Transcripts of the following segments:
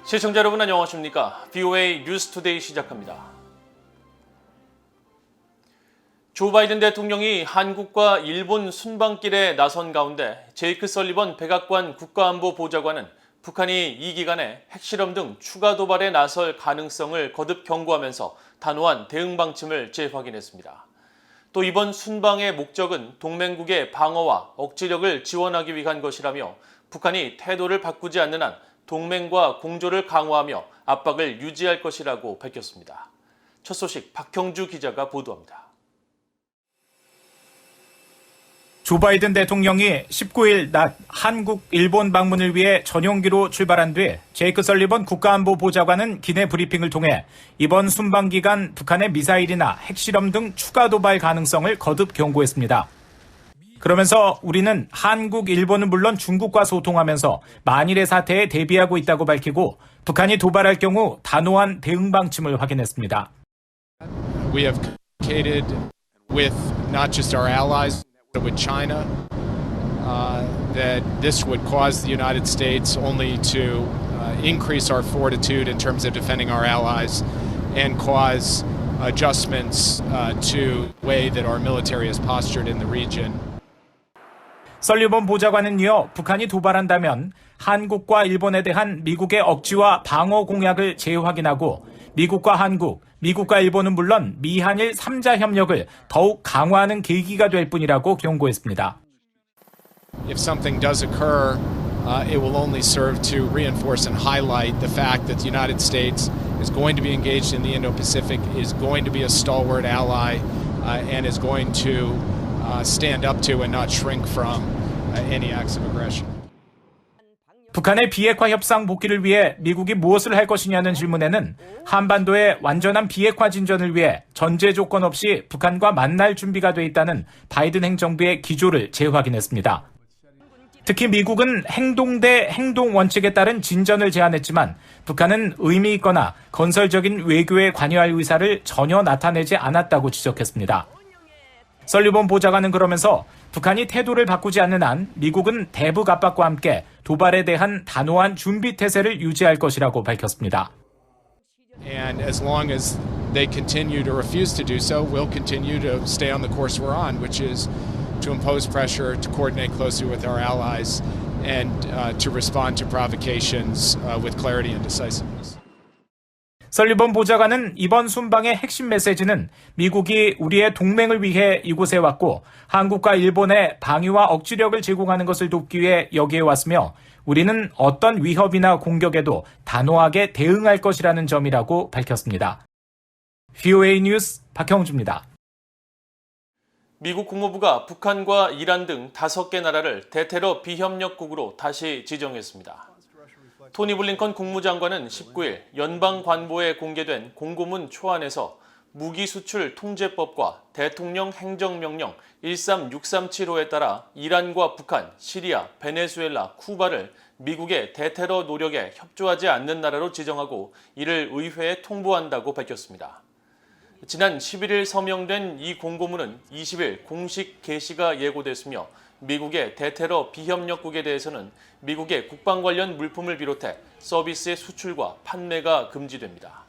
시청자 여러분 안녕하십니까? VOA 뉴스투데이 시작합니다. 조 바이든 대통령이 한국과 일본 순방길에 나선 가운데 제이크 설리번 백악관 국가안보보좌관은 북한이 이 기간에 핵실험 등 추가 도발에 나설 가능성을 거듭 경고하면서 단호한 대응 방침을 재확인했습니다. 또 이번 순방의 목적은 동맹국의 방어와 억지력을 지원하기 위한 것이라며 북한이 태도를 바꾸지 않는 한 동맹과 공조를 강화하며 압박을 유지할 것이라고 밝혔습니다. 첫 소식 박형주 기자가 보도합니다. 조 바이든 대통령이 19일 낮 한국, 일본 방문을 위해 전용기로 출발한 뒤 제이크 설리번 국가안보보좌관은 기내 브리핑을 통해 이번 순방 기간 북한의 미사일이나 핵실험 등 추가 도발 가능성을 거듭 경고했습니다. 그러면서 우리는 한국, 일본은 물론 중국과 소통하면서 만일의 사태에 대비하고 있다고 밝히고 북한이 도발할 경우 단호한 대응 방침을 확인했습니다. We have communicated with not just our allies, but with China, that this would cause the United States only to increase our fortitude in terms of defending our allies and cause adjustments to the way that our military is postured in the region. 설리번 보좌관은 이어 북한이 도발한다면 한국과 일본에 대한 미국의 억지와 방어 공약을 재확인하고 미국과 한국, 미국과 일본은 물론 미한일 3자 협력을 더욱 강화하는 계기가 될 뿐이라고 경고했습니다. If something does occur, it will only serve to reinforce and highlight the fact that the United States is going to be engaged in the Indo-Pacific, is going to be a stalwart ally, and is going to stand up to and not shrink from any acts of aggression. 북한의 비핵화 협상 복귀를 위해 미국이 무엇을 할 것이냐는 질문에는 한반도의 완전한 비핵화 진전을 위해 전제 조건 없이 북한과 만날 준비가 돼 있다는 바이든 행정부의 기조를 재확인했습니다. 특히 미국은 행동 대 행동 원칙에 따른 진전을 제안했지만 북한은 의미 있거나 건설적인 외교에 관여할 의사를 전혀 나타내지 않았다고 지적했습니다. 설리번 보좌관은 그러면서 북한이 태도를 바꾸지 않는 한 미국은 대북 압박과 함께 도발에 대한 단호한 준비 태세를 유지할 것이라고 밝혔습니다. And as long as they continue to refuse to do so, we'll continue to stay on the course we're on, which is to impose pressure, to coordinate closely with our allies, and to respond to provocations with clarity and decisiveness. 설리번 보좌관은 이번 순방의 핵심 메시지는 미국이 우리의 동맹을 위해 이곳에 왔고 한국과 일본의 방위와 억지력을 제공하는 것을 돕기 위해 여기에 왔으며 우리는 어떤 위협이나 공격에도 단호하게 대응할 것이라는 점이라고 밝혔습니다. VOA 뉴스 박형주입니다. 미국 국무부가 북한과 이란 등 5개 나라를 대테러 비협력국으로 다시 지정했습니다. 토니 블링컨 국무장관은 19일 연방관보에 공개된 공고문 초안에서 무기수출 통제법과 대통령 행정명령 13637호에 따라 이란과 북한, 시리아, 베네수엘라, 쿠바를 미국의 대테러 노력에 협조하지 않는 나라로 지정하고 이를 의회에 통보한다고 밝혔습니다. 지난 11일 서명된 이 공고문은 20일 공식 게시가 예고됐으며 미국의 대테러 비협력국에 대해서는 미국의 국방 관련 물품을 비롯해 서비스의 수출과 판매가 금지됩니다.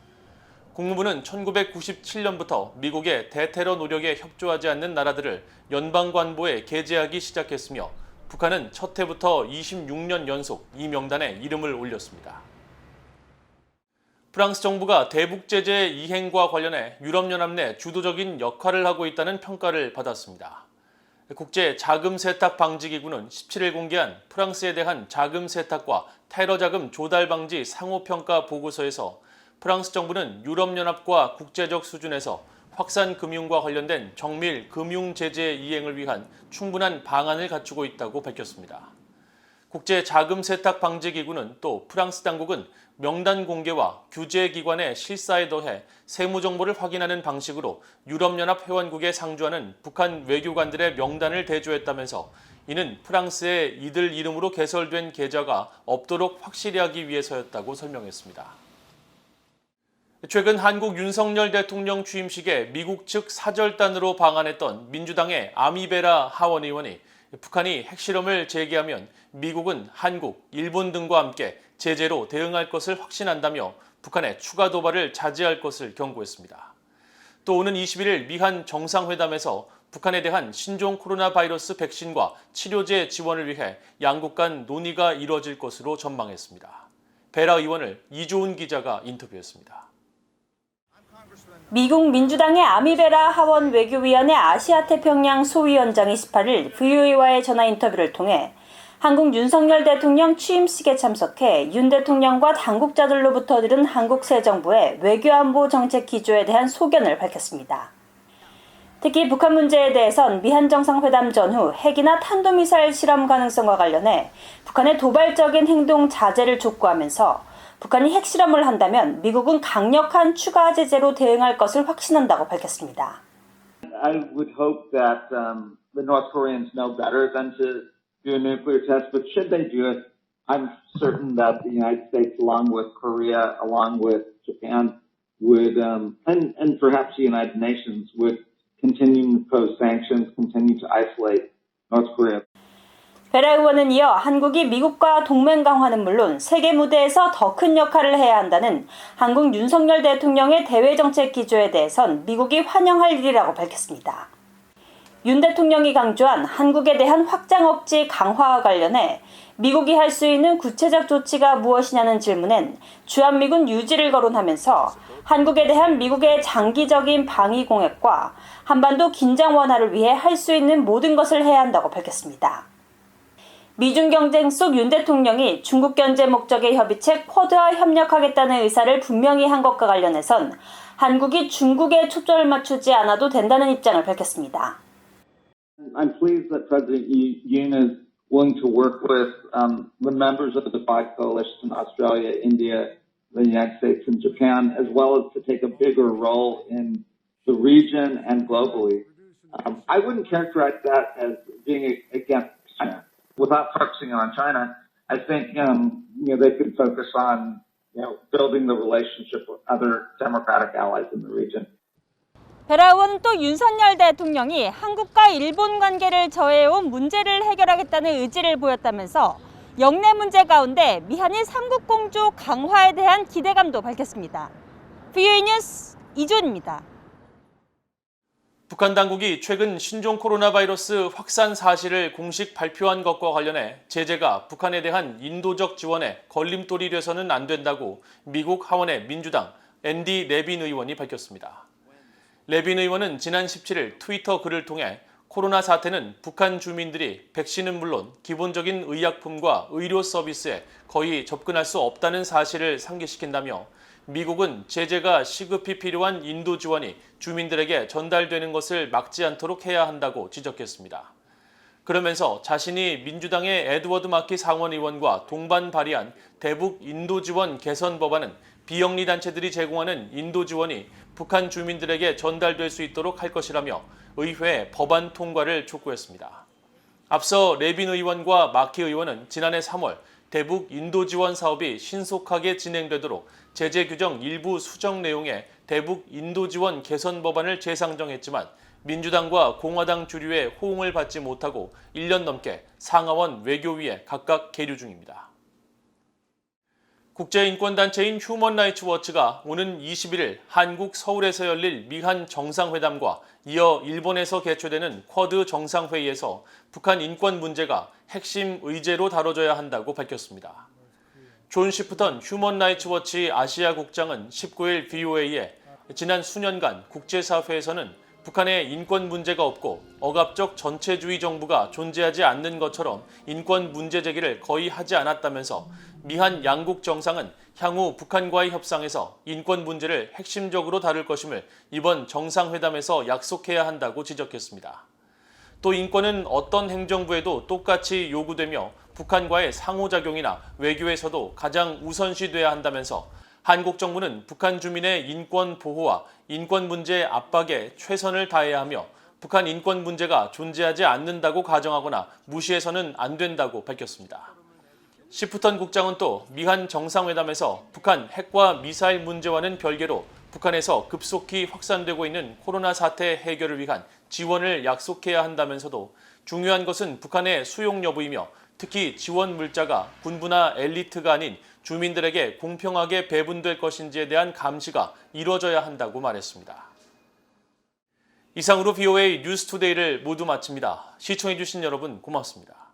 국무부는 1997년부터 미국의 대테러 노력에 협조하지 않는 나라들을 연방관보에 게재하기 시작했으며 북한은 첫 해부터 26년 연속 이 명단에 이름을 올렸습니다. 프랑스 정부가 대북 제재 이행과 관련해 유럽연합 내 주도적인 역할을 하고 있다는 평가를 받았습니다. 국제 자금 세탁 방지 기구는 17일 공개한 프랑스에 대한 자금 세탁과 테러 자금 조달 방지 상호 평가 보고서에서 프랑스 정부는 유럽연합과 국제적 수준에서 확산 금융과 관련된 정밀 금융 제재 이행을 위한 충분한 방안을 갖추고 있다고 밝혔습니다. 국제 자금 세탁 방지 기구는 또 프랑스 당국은 명단 공개와 규제 기관의 실사에 더해 세무 정보를 확인하는 방식으로 유럽연합 회원국에 상주하는 북한 외교관들의 명단을 대조했다면서 이는 프랑스의 이들 이름으로 개설된 계좌가 없도록 확실히 하기 위해서였다고 설명했습니다. 최근 한국 윤석열 대통령 취임식에 미국 측 사절단으로 방한했던 민주당의 아미베라 하원 의원이 북한이 핵실험을 재개하면 미국은 한국, 일본 등과 함께 제재로 대응할 것을 확신한다며 북한의 추가 도발을 자제할 것을 경고했습니다. 또 오는 21일 미한 정상회담에서 북한에 대한 신종 코로나 바이러스 백신과 치료제 지원을 위해 양국 간 논의가 이뤄질 것으로 전망했습니다. 베라 의원을 이조은 기자가 인터뷰했습니다. 미국 민주당의 아미베라 하원 외교위원회 아시아태평양 소위원장이 18일 VOA와의 전화 인터뷰를 통해 한국 윤석열 대통령 취임식에 참석해 윤 대통령과 당국자들로부터 들은 한국 새 정부의 외교안보 정책 기조에 대한 소견을 밝혔습니다. 특히 북한 문제에 대해선 미한 정상회담 전후 핵이나 탄도미사일 실험 가능성과 관련해 북한의 도발적인 행동 자제를 촉구하면서 북한이 핵실험을 한다면 미국은 강력한 추가 제재로 대응할 것을 확신한다고 밝혔습니다. I would hope that the North Koreans know better than to do a nuclear test, but should they do it, I'm certain that the United States, along with Korea, along with Japan, would, and perhaps the United Nations, would continue to impose sanctions, continue to isolate North Korea. 베라 의원은 이어 한국이 미국과 동맹 강화는 물론 세계 무대에서 더 큰 역할을 해야 한다는 한국 윤석열 대통령의 대외 정책 기조에 대해선 미국이 환영할 일이라고 밝혔습니다. 윤 대통령이 강조한 한국에 대한 확장 억지 강화와 관련해 미국이 할 수 있는 구체적 조치가 무엇이냐는 질문엔 주한미군 유지를 거론하면서 한국에 대한 미국의 장기적인 방위 공약과 한반도 긴장 완화를 위해 할 수 있는 모든 것을 해야 한다고 밝혔습니다. 미중 경쟁 속 윤 대통령이 중국 견제 목적의 협의체 쿼드와 협력하겠다는 의사를 분명히 한 것과 관련해선 한국이 중국에 초점을 맞추지 않아도 된다는 입장을 밝혔습니다. I'm pleased that President Yoon is willing to work with the members of the Five Coalition, Australia, India, the United States, and Japan, as well as to take a bigger role in the region and globally. I wouldn't characterize that as being against China. Without focusing on China, I think they could focus on building the relationship with other democratic allies in the region. 베라 의원은 또 윤석열 대통령이 한국과 일본 관계를 저해온 문제를 해결하겠다는 의지를 보였다면서 영내 문제 가운데 미한일 삼국공조 강화에 대한 기대감도 밝혔습니다. VOA 뉴스 이조은입니다. 북한 당국이 최근 신종 코로나 바이러스 확산 사실을 공식 발표한 것과 관련해 제재가 북한에 대한 인도적 지원에 걸림돌이 돼서는 안 된다고 미국 하원의 민주당 앤디 레빈 의원이 밝혔습니다. 레빈 의원은 지난 17일 트위터 글을 통해 코로나 사태는 북한 주민들이 백신은 물론 기본적인 의약품과 의료 서비스에 거의 접근할 수 없다는 사실을 상기시킨다며 미국은 제재가 시급히 필요한 인도 지원이 주민들에게 전달되는 것을 막지 않도록 해야 한다고 지적했습니다. 그러면서 자신이 민주당의 에드워드 마키 상원의원과 동반 발의한 대북 인도 지원 개선 법안은 비영리 단체들이 제공하는 인도 지원이 북한 주민들에게 전달될 수 있도록 할 것이라며 의회 법안 통과를 촉구했습니다. 앞서 레빈 의원과 마키 의원은 지난해 3월 대북 인도 지원 사업이 신속하게 진행되도록 제재 규정 일부 수정 내용의 대북 인도 지원 개선 법안을 재상정했지만 민주당과 공화당 주류의 호응을 받지 못하고 1년 넘게 상하원 외교위에 각각 계류 중입니다. 국제인권단체인 휴먼 라이츠 워치가 오는 21일 한국 서울에서 열릴 미한 정상회담과 이어 일본에서 개최되는 쿼드 정상회의에서 북한 인권 문제가 핵심 의제로 다뤄져야 한다고 밝혔습니다. 존 시프턴 휴먼 라이츠 워치 아시아 국장은 19일 VOA에 지난 수년간 국제사회에서는 북한에 인권 문제가 없고 억압적 전체주의 정부가 존재하지 않는 것처럼 인권 문제 제기를 거의 하지 않았다면서 미한 양국 정상은 향후 북한과의 협상에서 인권 문제를 핵심적으로 다룰 것임을 이번 정상회담에서 약속해야 한다고 지적했습니다. 또 인권은 어떤 행정부에도 똑같이 요구되며 북한과의 상호작용이나 외교에서도 가장 우선시돼야 한다면서 한국 정부는 북한 주민의 인권 보호와 인권 문제 압박에 최선을 다해야 하며 북한 인권 문제가 존재하지 않는다고 가정하거나 무시해서는 안 된다고 밝혔습니다. 시프턴 국장은 또 미한 정상회담에서 북한 핵과 미사일 문제와는 별개로 북한에서 급속히 확산되고 있는 코로나 사태 해결을 위한 지원을 약속해야 한다면서도 중요한 것은 북한의 수용 여부이며 특히 지원 물자가 군부나 엘리트가 아닌 주민들에게 공평하게 배분될 것인지에 대한 감시가 이루어져야 한다고 말했습니다. 이상으로 BOA 뉴스투데이를 모두 마칩니다. 시청해주신 여러분 고맙습니다.